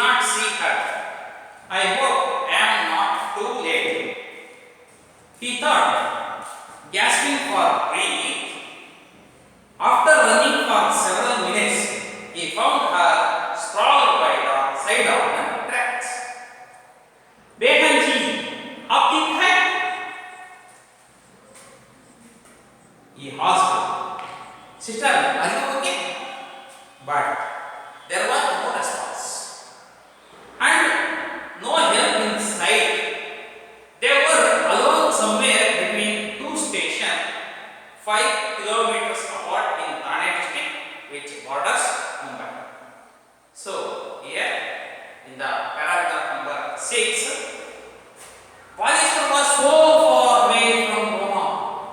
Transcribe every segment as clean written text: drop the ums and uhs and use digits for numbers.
not see her. I hope I am not too late. He thought, gasping for breath. After running for several minutes, he found her sprawled by the side of the tracks. बेहन जी, आप ठीक हैं? He asked, "Sister, are you okay?" But there was no response, and no help in sight. They were alone somewhere between two stations, 5 kilometers apart in Thane district, which borders Mumbai. So here in the paragraph number 6, Baleshwar was so far away from Roma.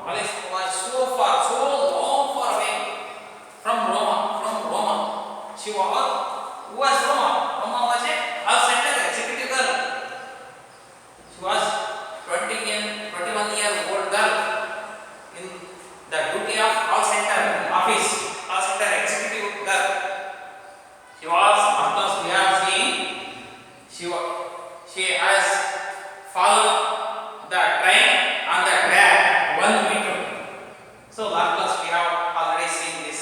Baleshwar was so long far away from Roma. She was who was Roma? Roma was a house center executive girl. She was 21-year-old girl in the duty of call center office, call center executive girl. She was, of course, we have seen, she has followed the train on the track 1 meter. So last class we have already seen this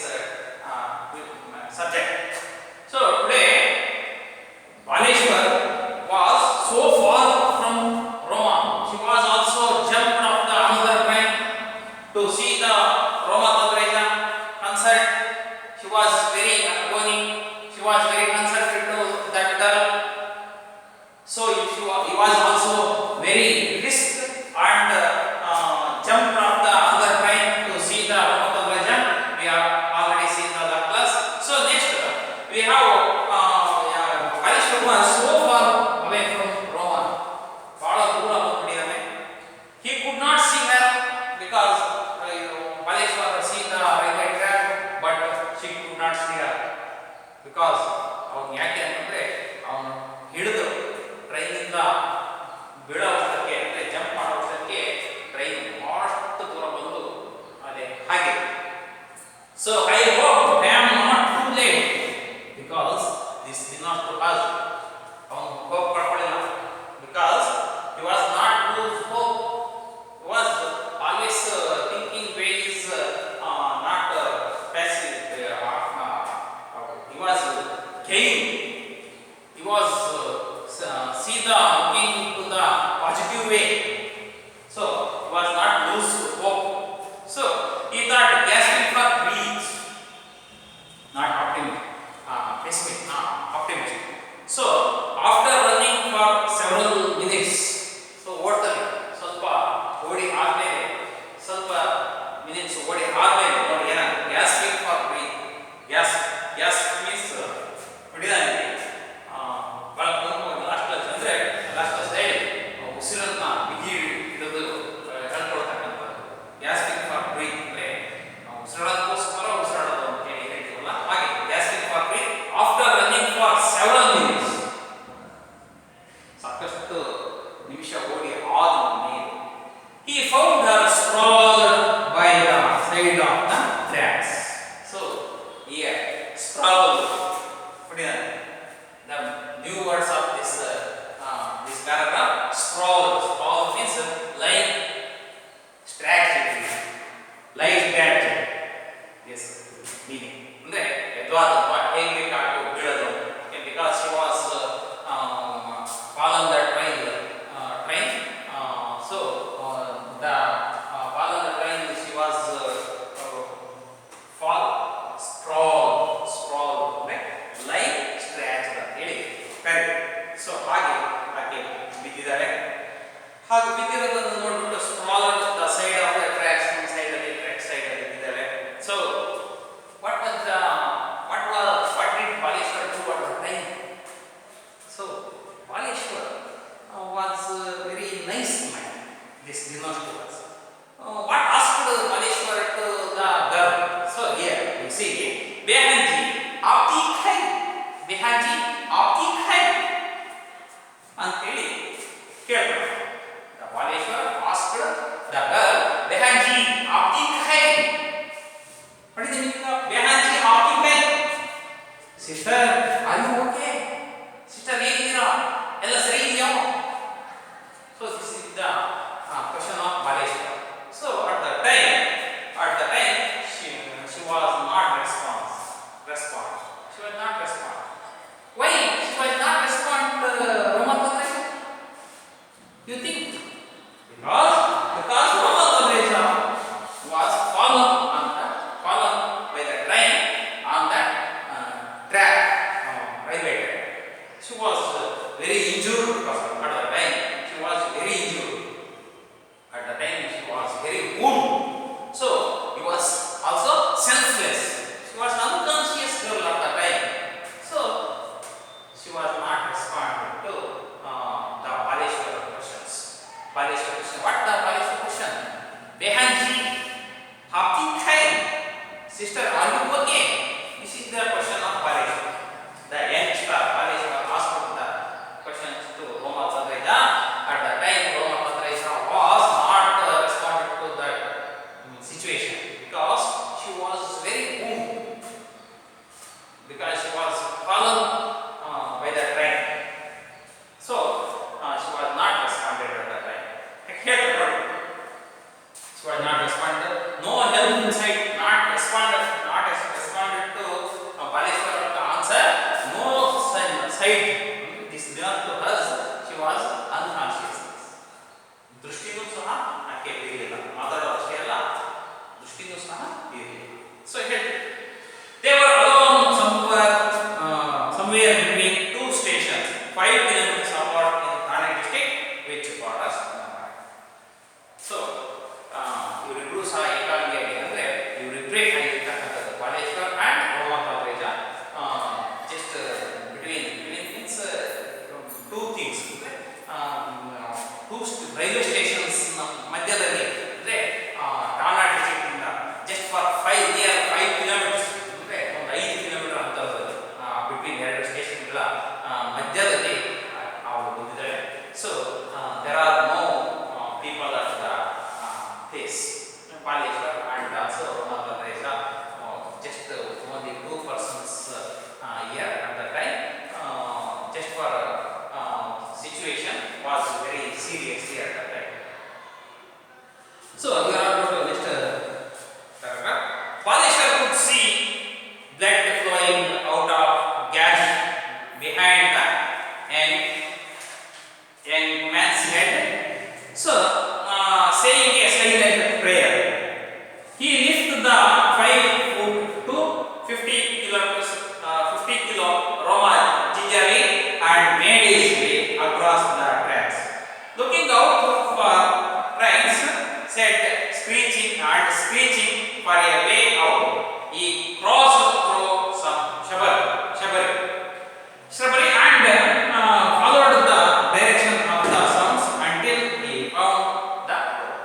subject. So today Baleshwar was so far from Roma. She was also jumped off the another train to see the Roma Tadreja concert. She was very agony. She was very concentrated to that girl. So he was also very risked and jumped off the other train to see the Roma Tadreja. We have already seen the class. So next we have Baleshwar was so far away from Roma. He could not see her because Baleshwar see the railway track, but she could not see her because ಅವನು ಯಾಕೆ ಅಂತಂದ್ರೆ ಅವನು ಹಿಡಿದು ಟ್ರೈನಿಂದ ಬೀಳೋಷ್ಟಕ್ಕೆ ಅಂದರೆ jump ಮಾಡೋಷ್ಟಕ್ಕೆ train ಭಾಳಷ್ಟು ದೂರ ಬಂದು ಅದೇ ಹಾಗೆ. So I hope I am not too late because this did not to us. ಅವನು ಹೋಪ್ ಪಡ್ಕೊಳ್ಳಿಲ್ಲ because he was not lose hope. He was always thinking way is not passive. He was gain. He was see the looking to the positive way. So he was not lose hope. So he thought gasping for breath, not optimism, pessimism, optimism. So after running for several minutes, so ಓಡ್ತಾರೆ ಸ್ವಲ್ಪ ಓಡಿ ಆದ್ಮೇಲೆ ಸ್ವಲ್ಪ minutes ಓಡಿ ಆದ್ಮೇಲೆ ನೋಡಿ ಏನಾಗುತ್ತೆ ಗ್ಯಾಸ್ಪಿಂಗ್ for breathe. Gas means ಹೊಡಿದಾನೆ ಭಾಳ last ಅಂದರೆ ಲಾಸ್ಟ್ ಸೈಡ್ ಉಸಿರನ್ನ ಬಿಗಿ ಹಿಡಿದು ಹೇಳ್ಕೊಡ್ತಕ್ಕಂಥದ್ದು ಗ್ಯಾಸ್ಪಿಂಗ್ ಫಾರ್ ಬ್ರೀತ್ ಅಂದರೆ ಉಸಿರಾಡೋದಕ್ಕೋಸ್ಕರ ಉಸಿರಾಡೋದು ಅಂತ ಹೇಳಿ ಹೇಳ್ತೀವಲ್ಲ ಹಾಗೆ gasping for breath after running for several minutes. ಸಾಕಷ್ಟು ನಿಮಿಷ ಓಡಿ ಆದ ಮೇಲೆ he found her sprawled by the side of the tracks. So here sprawled, the new words of this paragraph. Sprawled means lying strategy, yes, meaning ಅಂದ್ರೆ ಎದ್ವಾದಪ್ಪ ಹೇಗೆ ಬೇಕಾಟು ಬೀಳೋದು. because she was fallen the train. So the fallen the train, she was sprawl like scratch ಹೇಳಿ correct. So ಹಾಗೆ ಆಕೆ ಬಿದ್ದಿದ್ದಾರೆ. ಹಾಗೆ ಬಿದ್ದಿರೋದನ್ನು ನೋಡ್ಬಿಟ್ಟು small the side of the tracks side ಅಲ್ಲಿ ಟ್ರ್ಯಾಕ್ ಸೈಡ್ ಅಲ್ಲಿ ಬಿದ್ದಿದ್ದಾರೆ. So what did Baleshwar do at the time? So Baleshwar was very nice man. This dynasty was. What asked Baleshwar to the girl? So here you see, बेहन जी आप ठीक है? बेहन जी आप ठीक है? ಅಂತೇಳಿ ಕೇಳ್ತಾರೆ. Baleshwar she was very injured person at the time. She was very injured. At the time she was very wounded. So he was also senseless. She was unconscious girl at the time. So she was not responding to the Baleshwar questions. Baleshwar question. What the Baleshwar question? Behanji, आपकी है? Sister, are you okay? This is the question of Baleshwar. The youngster Baleshwar asked the questions to Roma Tandreja. At the time, Roma Tandreja was not responded to that situation because she was very wounded, because she was fallen by the train. So she was not responded at that time. Here the problem. She was not responded. No help inside. Not responded. Not responded to Baleshwar answer. No side. This learned to us. She was unconscious. ದೃಷ್ಟಿನೂ ಸಹ ಆಕೆ ಇರಲಿಲ್ಲ, ಮಾತಾಡೋ ಅಷ್ಟೇ ಅಲ್ಲ ದೃಷ್ಟಿನೂ ಸಹ ಇರಲಿಲ್ಲ. So here they were alone somewhere between two stations, 5 kilometers apart in Thane district, which borders Mumbai. So ಇವರಿಬ್ರು ಸಹ ಏಕಾಂಗಿಯಾಗಿ ಅಂದರೆ ಇವರಿಬ್ಬರೇ ಆಗಿರ್ತಕ್ಕಂಥದ್ದು ಬಾಲೇಶ್ವರ್ ಆ್ಯಂಡ್ ರೋಮಾ ತದ್ರೇಜಾ. Just between means two things ಅಂದರೆ ಟೂ ರೈಲ್ವೆ ಸ್ಟೇಷನ್ಸ್ ಮಧ್ಯದಲ್ಲಿ ಅಂದರೆ ಠಾಣಾ ಡಿಸ್ಟ್ರಿಕ್ಟಿಂದ ಜಸ್ಟ್ ಫಾರ್ 5 ಕಿಲೋಮೀಟರ್ಸ್ ಅಂದರೆ ಒಂದು 5 ಕಿಲೋಮೀಟರ್ ಅಂತರದಲ್ಲಿ ಬಿಟ್ವೀನ್ ಎರಡು ಸ್ಟೇಷನ್ಗಳ ಮಧ್ಯದಲ್ಲಿ ಅವಳು ಬಂದಿದ್ದಾಳೆ. So there are no people at the place. Baleshwar and also Roma Tandreja, just only 2 persons here at the time. Just for situation was very serious here at that time. So we are going to next paragraph. Baleshwar could see blood flowing out of gash behind the young man's head. So saying a silent prayer, he lifted the 5 foot to 50 kilometers, 50 kilo Roma gingerly and made his way across the tracks. Looking out for trains, said screeching for a way out, he crossed through some shrubbery and followed the direction of the sounds until he found the road.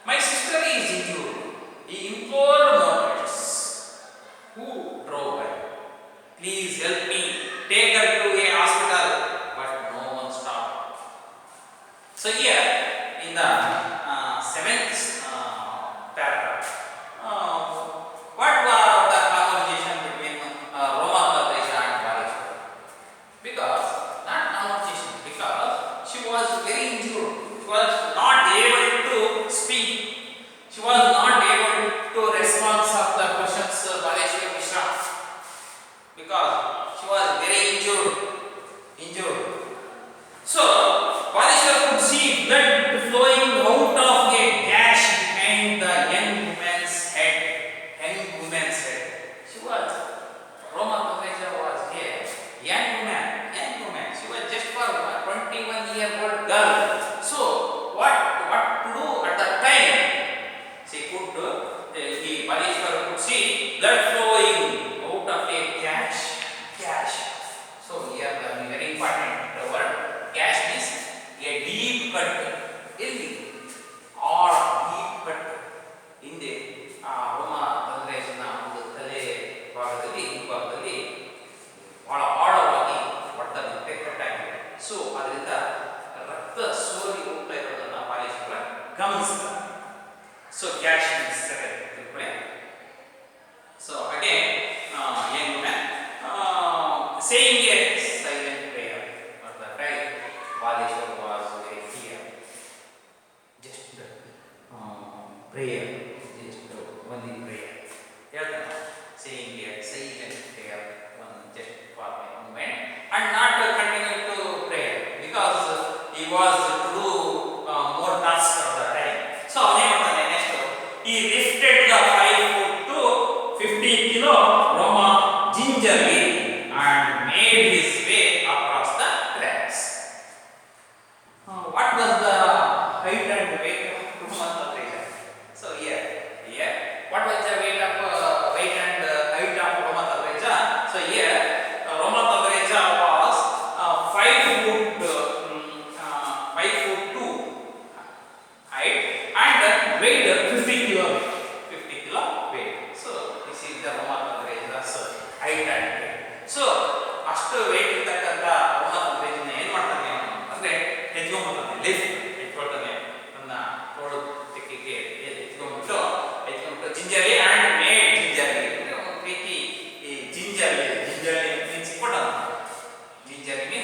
My sister is injured. He implored motorists who drove by. Please help me, take her to a hospital. But no one stopped. So here in the 7th paragraph, what was the conversation between Roma Tandreja and Baleshwar? Because not conversation, because she was very injured. She was not able to speak. She was not able to respond to the questions Baleshwar Mishra, because she was very injured. So Baleshwar could see blood flowing out of a gash behind the young woman's head. She was Roma Tandreja was here. Young woman. She was just for 21-year-old girl. So what to do at that time? She could Baleshwar could see blood flowing out of a gash. So here the very important word gash means a deep cut. Deep cut ಹಿಂದೆ ರೋಮಾ ತದ್ರೇಜನ ಒಂದು ತಲೆ ಭಾಗದಲ್ಲಿ ಹಿಂಭಾಗದಲ್ಲಿ ಬಹಳ ಆಳವಾಗಿ ಹೊಡೆತಕ್ಕೆ ಕಟ್ಟಾಗಿದೆ. So ಅದರಿಂದ ರಕ್ತ ಸೋರಿ ಹೋಗ್ತಾ ಇರೋದನ್ನ ಬಾಲೇಶ್ವರ ಗಮನಿಸ್ತಾರೆ. So gash means ತಿಳ್ಕೊಳ್ಳಿ. So again young man saying a silent prayer. At the time Baleshwar was very clear. Just prayer, just only prayer. Saying a silent prayer, just for a moment, and not continue to pray because he was to do more tasks at the time. So next he lifted the 5 foot to 50 kilo Roma gingerly and made his way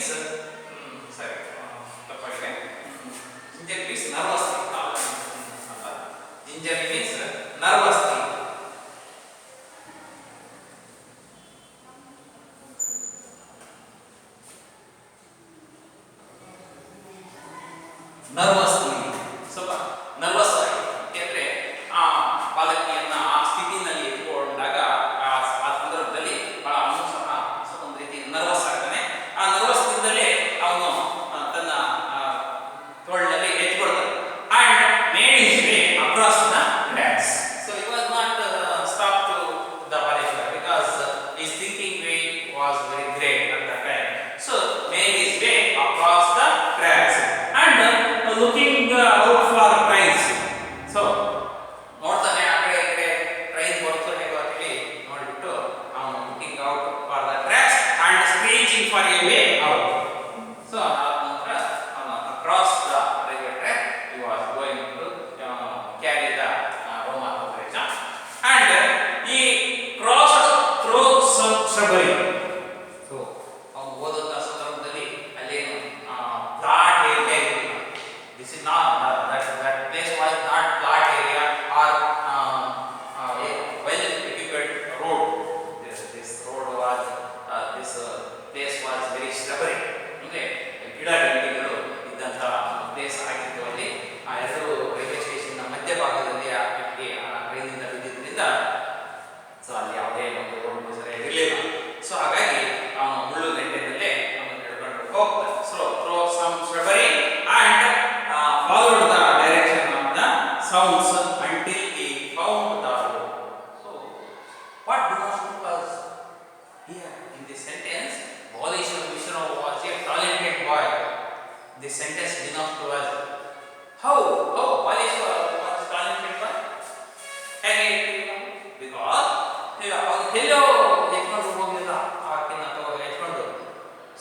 means sorry, ತಪ್ಪಾಗಿದೆ. Gingerly means nervous. Gingerly means nervous. Nervous ಸ್ವಲ್ಪ nervous ಆಗಿ ಯಾಕೆಂದ್ರೆ ಆ ಬಾಲಕಿಯನ್ನ ಆ ಸ್ಥಿತಿನಲ್ಲಿ ಇಟ್ಕೊಂಡಾಗ ಆ ಸಂದರ್ಭದಲ್ಲಿ ಬಹಳ ಒಂದು ರೀತಿ ನರ್ವಸ್ ಆಗ್ತಾನೆ. ಆ ನರ್ವಸ್ನಿಂದಲೇ ಅವನು ತನ್ನ ತೋಳಿನಲ್ಲಿ ಎತ್ಕೊಳ್ತಾನೆ. And made his way across the tracks. So he was not stop to the Baleshwar because his thinking way was very great at the time. So made his way across the tracks and looking out for trains. So ನೋಡ್ತಾನೆ ಆ ಕಡೆ ಈ ಕಡೆ train ಬರ್ತದೆ ಹೇಳಿ ನೋಡಿಬಿಟ್ಟು ಅವನು looking out for the tracks and screeching for a way out. So ನಂತರ across the railway track he was going to carry the Roma operation and he crossed through some shrubbery. So ಅವನು ಓದುವಂತ ಸಂದರ್ಭದಲ್ಲಿ ಅಲ್ಲೇನು flat area. This is not that place was not flat area or well equipped road. This road was this place was very shrubbery. ಅಂದ್ರೆ ಗಿಡ ಗಂಟಿಗಳು ಇದ್ದಂತ place ಆಗಿತ್ತು. ಅಲ್ಲಿ ಆ ಎರಡು ರೈಲ್ವೆ ಸ್ಟೇಷನ್ ಮಧ್ಯಭಾಗದಲ್ಲಿ ಆ ವ್ಯಕ್ತಿ ಟ್ರೈನಿಂದ ಬಿದ್ದಿದ್ದರಿಂದ ಸೊ ಅಲ್ಲಿ ಯಾವುದೇ ಒಂದು ರೋಡ್ ಸರಿಯಾಗಿರಲಿಲ್ಲ. ಸೊ ಹಾಗಾಗಿ ಅವನು ಮುಳ್ಳು ಗಂಟೆನಲ್ಲೇ ಅವನು ಹಿಡ್ಕೊಂಡು ಹೋಗ್ತಾನೆ. So through some shrubbery and followed the direction of the sounds until he found the road. So what demonstrates was here in this sentence, Baleshwara Mishra was a talented boy. This sentence denotes to us how Baleshwara was a talented boy. Because hello ಎತ್ಕೊಂಡು ಹೋಗಲಿಲ್ಲ ಆಕಿನ ಎತ್ಕೊಂಡು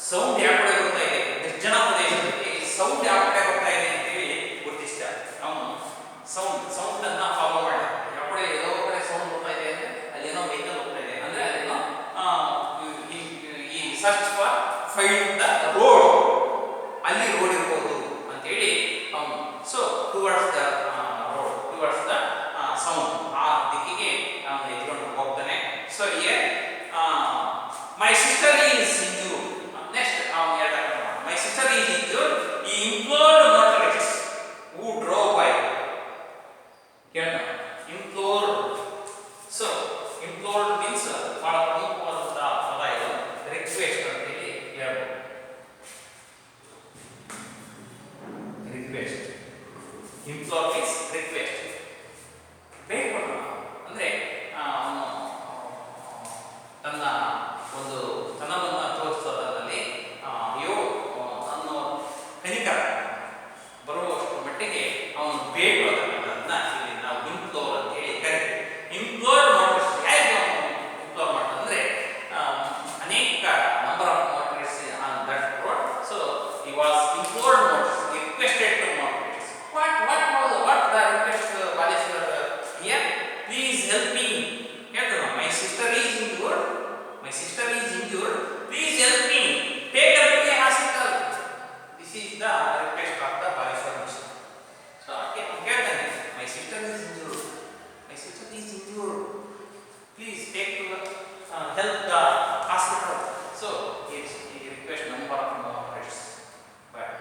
sound ಯಾವ ಕಡೆ ಬರ್ತಾ ಇದೆ, ನಿರ್ಜನ ಪ್ರದೇಶದಲ್ಲಿ ಸೌಂಡ್ ಯಾವ ಕಡೆ ಬರ್ತಾ ಇದೆ ಅಂತೇಳಿ ಗುರುತಿಸಿದ. ಅವನು ಸೌಂಡ್ ಅನ್ನ ಫಾಲೋ ಮಾಡ. ಯಾವ ಕಡೆ ಏನೋ ಕಡೆ ಸೌಂಡ್ ಬರ್ತಾ ಇದೆ ಅಂದ್ರೆ ಅಲ್ಲೇನೋ ವೆಹಿಕಲ್ ಹೋಗ್ತಾ ಇದೆ ಅಂದ್ರೆ ಅಲ್ಲೇನೋ ಈ search for find the road, ಅಲ್ಲಿ ರೋಡ್ ಇರಬಹುದು ಅಂತೇಳಿ ಅವನು so towards the road, towards the sound, ಆ ದಿಕ್ಕಿಗೆ ಅವನು ಎತ್ಕೊಂಡು ಹೋಗ್ತಾನೆ. So here my sister is injured. Next ಅವನು ಹೇಳ್ತಾನೆ my sister is injured. He implored motorists who drove by. Implored. So implored means ಬಹಳ ಪ್ರಮುಖವಾದಂತ ಪದ ಇದು. ರಿಕ್ವೆಸ್ಟ್ ಅಂತ ಹೇಳಿ ಹೇಳ್ಬೋದು. ರಿಕ್ವೆಸ್ಟ್. Implore means request. ಬೇಡ್ಕೊಳ್ಳ ಅಂದ್ರೆ ಅವನು ತನ್ನ ಒಂದು ತನವನ್ನು ತೋರಿಸೋದ್ರಲ್ಲಿ ಕನಿಕರ ಬರುವಷ್ಟು ಮಟ್ಟಿಗೆ ಅವನು ಬೇಡೋದನ್ನ ಇಲ್ಲಿ ನಾವು ಇಂಪ್ಲೋರ್ ಅಂತ ಹೇಳಿ ಕರಿತೀವಿ. ಇಂಪ್ಲೋರ್ ಮೋಟರ್ಸ್ ಹೇಗೆ ಇಂಪ್ಲೋರ್ ಮಾಡ್ತಂದ್ರೆ ಅನೇಕ number of motors on that road. So he was implored motors, requested to motors. What the request Baleshwar here? Please help me. ಹೇಳ್ತಾನೆ my sister is injured, my sister is injured, please help me, take her to a hospital. This is the request of the Baleshwara Mishra. So ಹೇಳ್ತಾನೆ my sister is injured, my sister is injured, please take to help the hospital. So he request number of motorists, but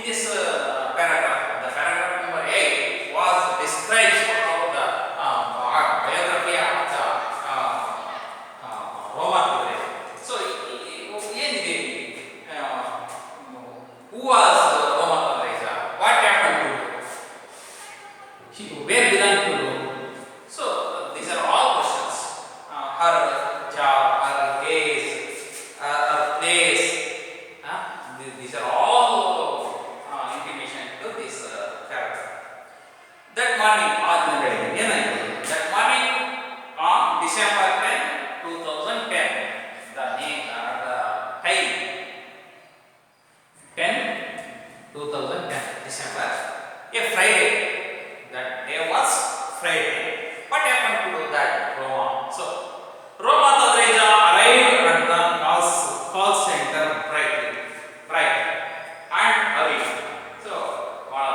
in this paragraph, the paragraph number 8 was describes about the biography of the Roma. So, who was Roma? What happened to him? Where belonged to? So, these are all questions. Her job, her age, her place. These are all intimation to this character. That morning, that morning on December 10, 2010, the name, the time 10, 2010, December, a Friday. That day was Friday. What happened to that Roma? So, Roma Tadreja arrived at the call center right and hurried. So,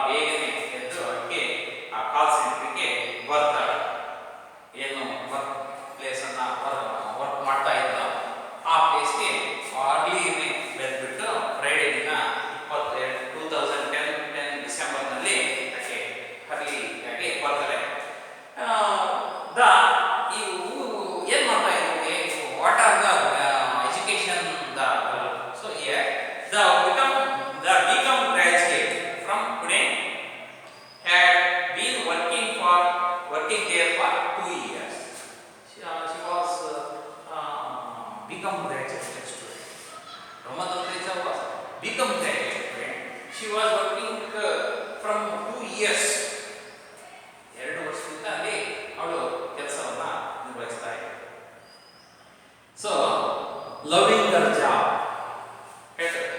ಬೇಗನೆ ಎದ್ದು ಅದಕ್ಕೆ ಆ ಕಾಲ್ ಸೆಂಟರ್ಗೆ ಬರ್ತಾರೆ. ಏನು work place ಅನ್ನ work ಮಾಡ್ತಾ ಇದ್ದ ಆ ಪ್ಲೇಸ್ಗೆ ಅರ್ಲಿನೇ ಬೆದ್ಬಿಟ್ಟು ಫ್ರೈಡೇ ದಿನ 2010 ಡಿಸೆಂಬರ್ನಲ್ಲಿ ಅದಕ್ಕೆ ಅರ್ಲಿಯಾಗಿ ಬರ್ತಾರೆ. ಏನು ಮಾಡ್ತಾ ಇದ್ದಾರೆ, what are the education so the become graduate from Pune had been working there for 2 years. She was become graduate student. Roma Tadreja was become graduate student. She was working from 2 years. 2 ವರ್ಷದಿಂದ ಅಲ್ಲಿ ಅವಳು ಕೆಲಸವನ್ನ ನಿರ್ವಹಿಸ್ತಾ ಇದ್ದ. So, loving her job.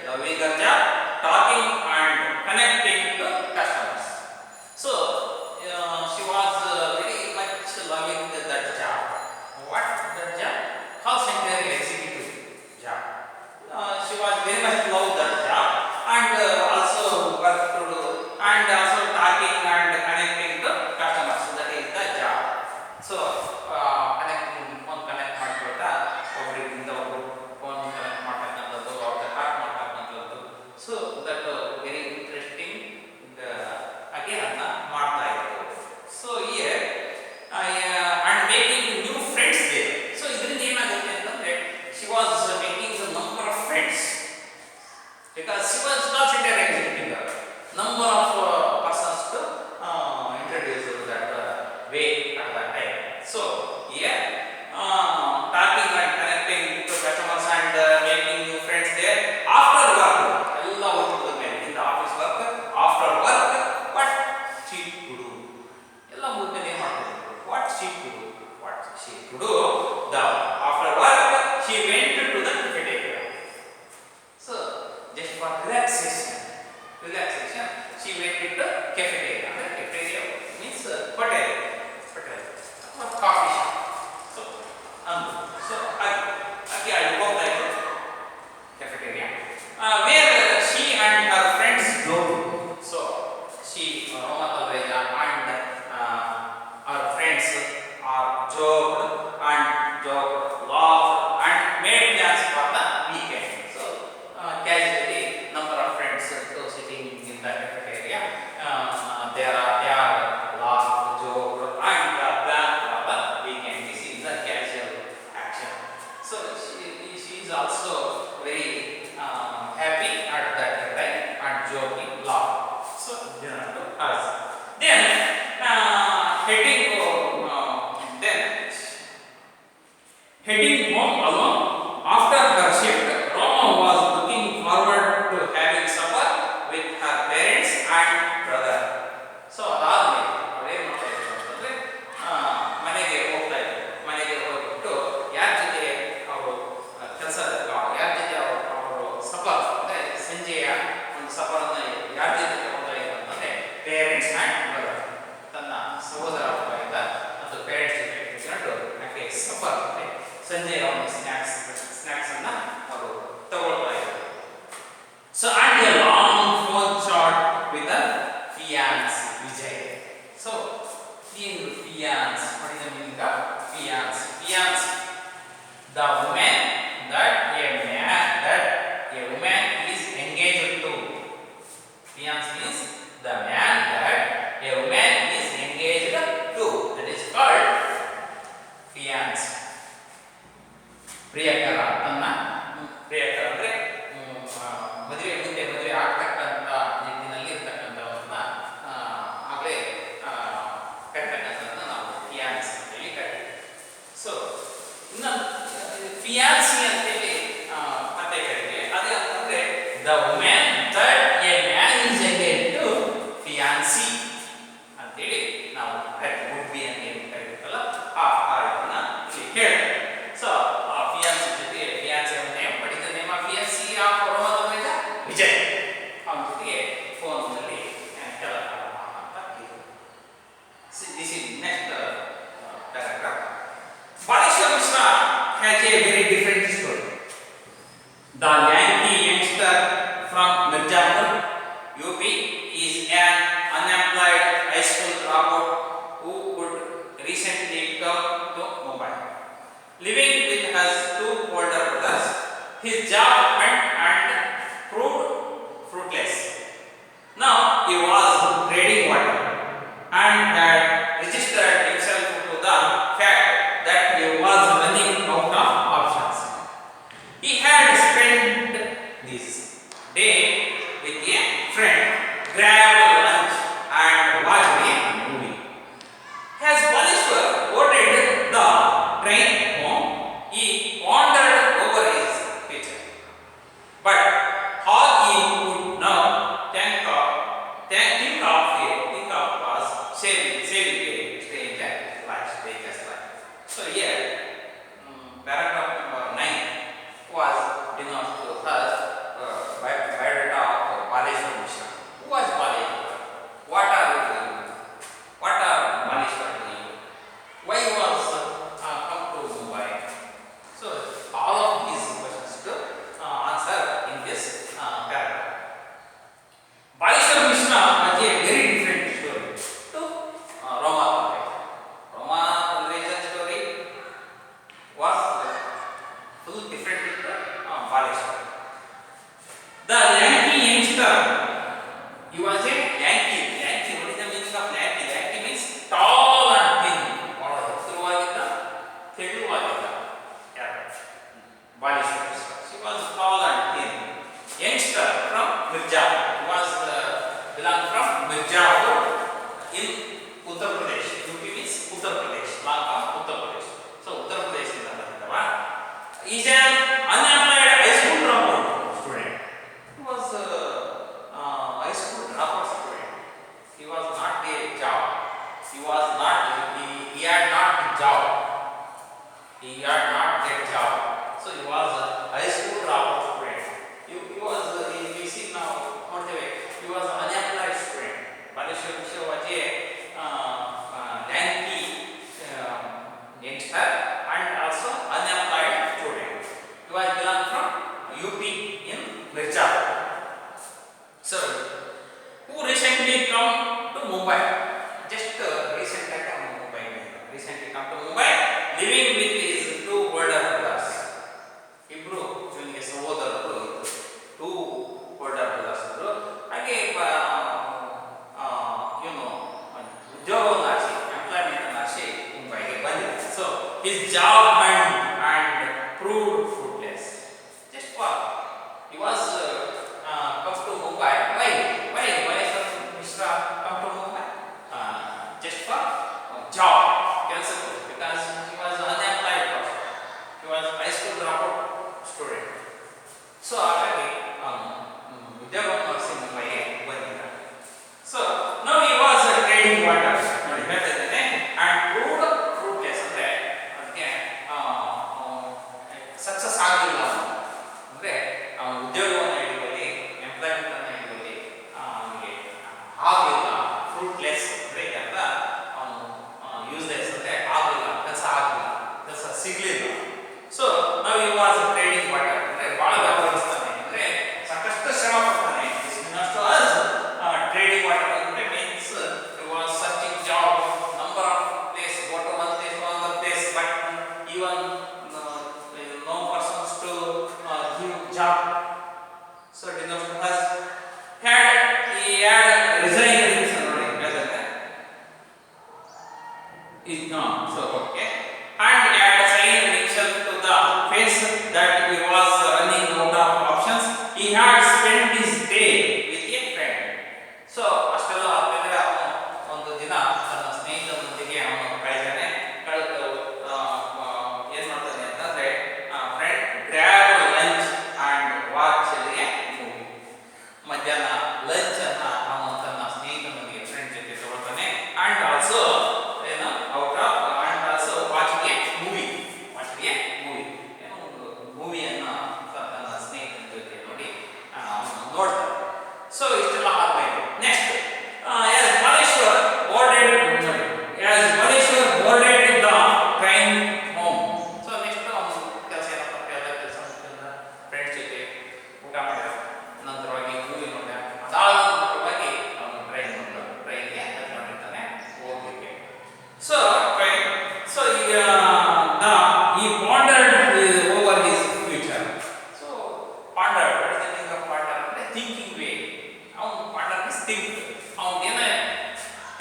Loving her job, talking and connecting to customers. So, she was very much loving that job. What that job? Call center executive job. She was very much love that job and also work to do and also talking and connecting to customers. So that is the job. So, phone connect ಮಾಡ್ಕೊಳ್ತಾ ಒಬ್ಬರಿಂದ ಒಬ್ಬರು phone connect ಮಾಡ್ತಕ್ಕಂಥದ್ದು, ಅವ್ರ hot ಮಾಡ್ತಕ್ಕಂಥದ್ದು. So that very interesting again ಅನ್ನ ಮಾಡ್ತಾ ಇದ್ರು. So here and making new friends there. So ಇದರಿಂದ ಏನಾಗುತ್ತೆ ಅಂತಂದ್ರೆ she was making the number of friends because she was call center executive. Number of persons to introduce that way at that time. So here talking and connecting to customers and making new friends there. After work, ಎಲ್ಲ ಹೋಗ್ತದೆ ಮೇಲೆ in the office work. After work, what she could do? ಎಲ್ಲ ಮುಗಿದ್ಮೇಲೆ ಏನು ಮಾಡ್ತಾರೆ? What she could do? What she could do? After work, she went to the cafeteria. So just for relaxation, she went to the cafeteria. The cafeteria means hotel or coffee shop. So I worked at cafeteria where she and her friends go. So she Roma Tadreja and her friends are joked, laughed and made plans for the weekend. So casually number of friends sitting in the cafeteria. They are laughed, joked and plan for the weekend. This is the casual action. So she is also very happy at that time and joking, laugh. So to us. Then heading home alone after her shift, Roma was looking forward to having supper with her parents and brother. So ಅದಾದ್ಮೇಲೆ ಅವಳು ಏನು ಮಾಡ್ತಾ ಇದ್ರು ಅಂತಂದ್ರೆ ಮನೆಗೆ ಹೋಗ್ತಾ ಇದ್ರು. ಮನೆಗೆ ಹೋಗ್ಬಿಟ್ಟು ಯಾರ ಜೊತೆ ಅವರು ಯಾರ ಜೊತೆ ಅವರು ಸಫರ್ ಅಂದರೆ ಸಂಜೆಯ ಒಂದು ಸಫರನ್ನ ಯಾರ ಜೊತೆ ತಗೊಳ್ತಾ ಇದ್ರು ಅಂತಂದ್ರೆ ಪೇರೆಂಟ್ಸ್ ಆ್ಯಂಡ್ ಬ್ರದರ್, ತನ್ನ ಸಹೋದರ ಇದ್ದ ಮತ್ತು ಪೇರೆಂಟ್ಸ್ ಜೊತೆ ಇಟ್ಕೊಂಡು ಯಾಕೆ ಸಫರ್ ಅಂದರೆ ಸಂಜೆಯ ಒಂದು ಸ್ನ್ಯಾಕ್ಸ್ ಅನ್ನ ಅವರು ತಗೊಳ್ತಾ ಇದ್ರು. So and a long phone chat with her Fiance means the man that a woman is engaged to. That is called fiance. ಪ್ರಿಯಕರ ತನ್ನ ಪ್ರಿಯಕರ ಅಂದ್ರೆ ಮದುವೆ ಮುಂದೆ ಮದುವೆ ಆಗ್ತಕ್ಕಂಥ ನಿಟ್ಟಿನಲ್ಲಿ ಇರ್ತಕ್ಕಂಥವ್ರನ್ನ ಆಗಲೇ ಕಟ್ತಕ್ಕಂಥದ್ದನ್ನ ನಾವು ಫಿಯಾನ್ಸ್ ಅಂತೇಳಿ ಕರಿತೀವಿ. ಸೊ ಇನ್ನು ಫಿಯಾನ್ಸಿ ಅಂತೇಳಿ ಮತ್ತೆ ಕರಿತೀವಿ. ಅದೇ ಅಂತಂದ್ರೆ the woman that a man is engaged to fiancee ಅಂತೇಳಿ ನಾವು ಕರಿತೀವಿ. ವುಡ್ ಬಿ ಅಂತ ಏನು ಕರಿತೀವಲ್ಲ ಆ ಇದನ್ನ ಇಲ್ಲಿ ಹೇಳ್ತೀವಿ. ಸೊ ಫಿಯಾನ್ಸಿ ಜೊತೆಗೆ fiancée name but the name of fiancée of Roman Vijay ಅವನ ಜೊತೆಗೆ ಫೋನ್ನಲ್ಲಿ ಕೆಲಸ ಅಂತ ಇದು. This is next paragraph. Baleshwar Mishra has a very different story. The Yankee youngster from Mirzapur, UP, is an unemployed high school dropout who would recently come to Mumbai. Living with his two older brothers, his job went and proved fruitless. Now he was trading water and had registered himself to the fact that he was running out of options. He had spent this day with a friend, grabbed lunch and watched a movie. As Baleshwar boarded the train home, he pondered over his future. But all he could now think of was saving a stranger's life. So here, paragraph number 9 was denounced to us by biodata of Baleshwar Mishra. Who was Baleshwar? What are you doing? What are Baleshwar doing? Why was come to Mumbai? So all of these questions to answer in this paragraph. Baleshwar Mishra has a very different story to Roma story was full different with Baleshwar. The Yankee youngster, he was a Yankee. What is the meaning of Yankee? Yankee means tall and thin. Baleshwar. She was tall and thin. Youngster from Mirzapur. He was belonged from Mirzapur in Uttar Pradesh. UP means Uttar Pradesh. Long of Uttar Pradesh. So Uttar Pradesh is he is an unemployed high school dropout student. He was high school dropout student. He was not a job. He had not job. He had not get job. So he was a high school dropout student. We see now on the way. He was an unemployed student. Baleshwar Mishra was a Yankee youngster and also unemployed student. He was belong from UP in Mirzapur. So, who recently come to Mumbai? Just recently come to Mumbai. Living with his two older brothers. Ibru ಇವನಿಗೆ ಸಹೋದರರು two older brothers. ಹಾಗೆ ಉದ್ಯೋಗದ ಆಸೆ, employment ಆಸೆ ಮುಂಬೈಗೆ ಬಂದಿದೆ. So his job and proved fruitless. Just for he was come to Mumbai. Why Baleshwar Mishra come to Mumbai? Just for job, because he was unemployed person. He was high school dropout student. So ಹಾಗಾಗಿ ಉದ್ಯೋಗವನ್ನು ಮಾಡಿಸಿ ಮುಂಬೈಗೆ ಬಂದಿದ್ದ. So now he was trading water. ನೋಡಿ ಹೇಳ್ತಾ ಇದ್ದೇನೆ and proved fruitless ಅಂದ್ರೆ ಅದಕ್ಕೆ ಸಕ್ಸಸ್ ಆಗಲಿಲ್ಲ ಅಂದ್ರೆ ಉದ್ಯೋಗವನ್ನು ಹಿಡಿಯುವಲ್ಲಿ ಎಂಪ್ಲಾಯ್ಮೆಂಟ್ ಅನ್ನು ಹಿಡಿಯುವಲ್ಲಿ ಅವನಿಗೆ ಆಗಲಿಲ್ಲ. ಫ್ರೂಟ್ಲೆಸ್ ಅಂದ್ರೆ ಅರ್ಥ ಅವನು ಯೂಸ್ಲೆಸ್ ಅಂದ್ರೆ ಆಗಲಿಲ್ಲ, ಕೆಲಸ ಸಿಗಲಿಲ್ಲ. ಸೊ ನಾವು ಈ ವಾಸ್ ಟ್ರೇಡಿಂಗ್ ವಾಟರ್ ಅಂದ್ರೆ ಬಹಳ ವ್ಯಾಪಾರಿಸ್ತಾನೆ ಅಂದ್ರೆ ಸಾಕಷ್ಟು ಶ್ರಮ ಪಡ್ತಾನೆ. ಟ್ರೇಡಿಂಗ್ ವಾಟರ್ ಅಂದ್ರೆ means was searching job, number of place, go to one place to another place, but even no persons to give job. So denotes has had he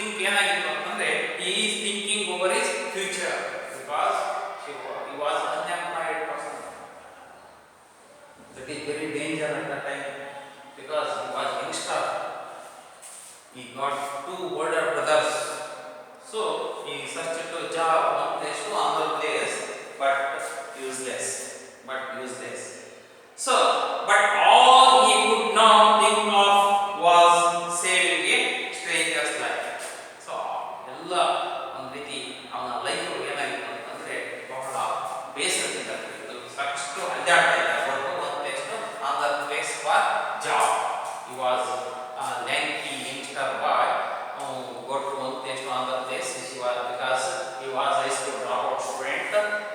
think ಏನಾಗಿತ್ತು ಅಂತಂದ್ರೆ he is thinking over his future because he was unemployed person. That is very danger at that time because he was youngster. He got two older brothers, so he searched to job one place to another place, but useless. So, but all he could now think of was saving a stranger's life. So, ಎಲ್ಲ ಒಂದು ರೀತಿ ಅವನ life ಏನಾಗಿತ್ತು ಅಂತಂದ್ರೆ ಬಹಳ ಬೇಸರದಿಂದ ಇತ್ತು. ಸಾಕಷ್ಟು ಅಡ್ಡಾಡ್ತಾ ಇದ್ದ ಒಂದು place to other place for job. He was a lanky youngster boy who go to one place to another place. He was because he was high school dropout student.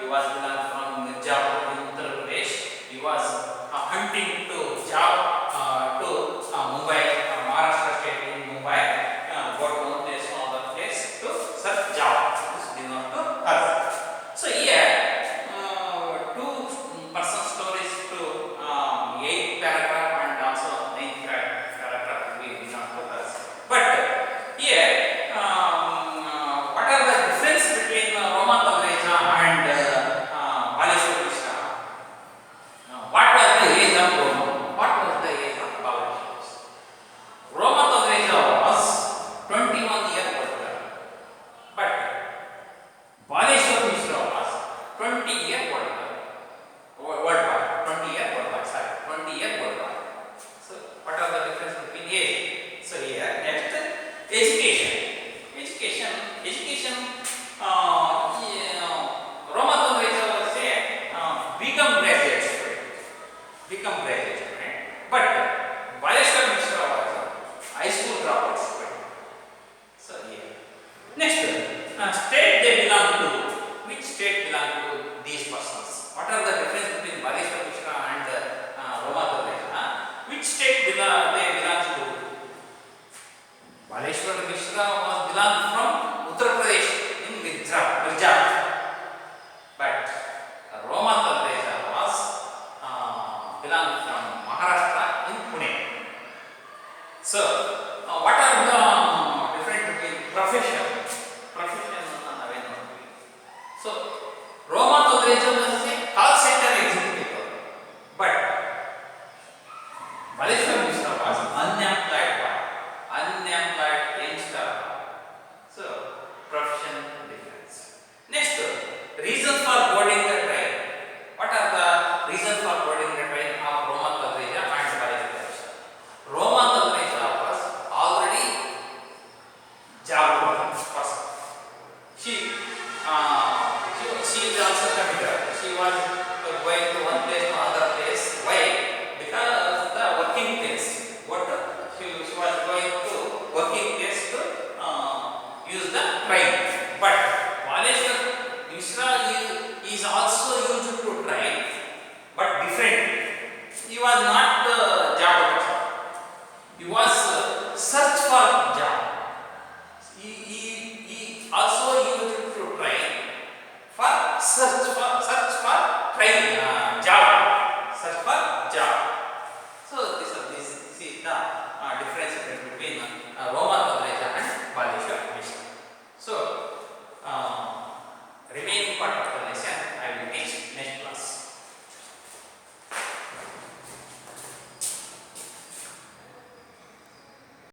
He was belong from Mirzapur in Uttar Pradesh. He was hunting to job to Mumbai, Maharashtra state in Mumbai. Go to one place to another place to search job. This belong to us. So here two person stories to 8th paragraph and also 9th paragraph we belong to us. But here what are the difference between Roma Tadreja and Baleshwar Mishra? What was the age of Roma? What was the age of Baleshwar? Roma Tadreja was 21 years old, but Baleshwar Mishra was 20 years old. 20 years old, sorry, 20 years old. So, what are the difference between age? So, here next, education. Roma Tadreja was a become graduate student, but Baleshwar Mishra was a high school dropout student. So, here next, state they belong to. Which state belong to these persons? What are the difference between Baleshwar Mishra and Roma Tadreja? Which state they belong to? Baleshwar Mishra was belong from Uttar Pradesh in Mirzapur, but Roma Tadreja was belong from Maharashtra in Pune. So, what are the difference between profession? So, Roma Tadreja was a call center executive, but Baleshwar Mishra was unemployed youngster. So, profession difference. Next, reasons for boarding the train. What are the reasons for boarding the train of Roma Tadreja and Baleshwar Mishra? Roma Tadreja was already job person. She is also committed. She was going to one place to another place. Why? Because the working place. She was going to working place to use the train. But Baleshwar Mishra is also used to train, but different. He was not job person. He was search for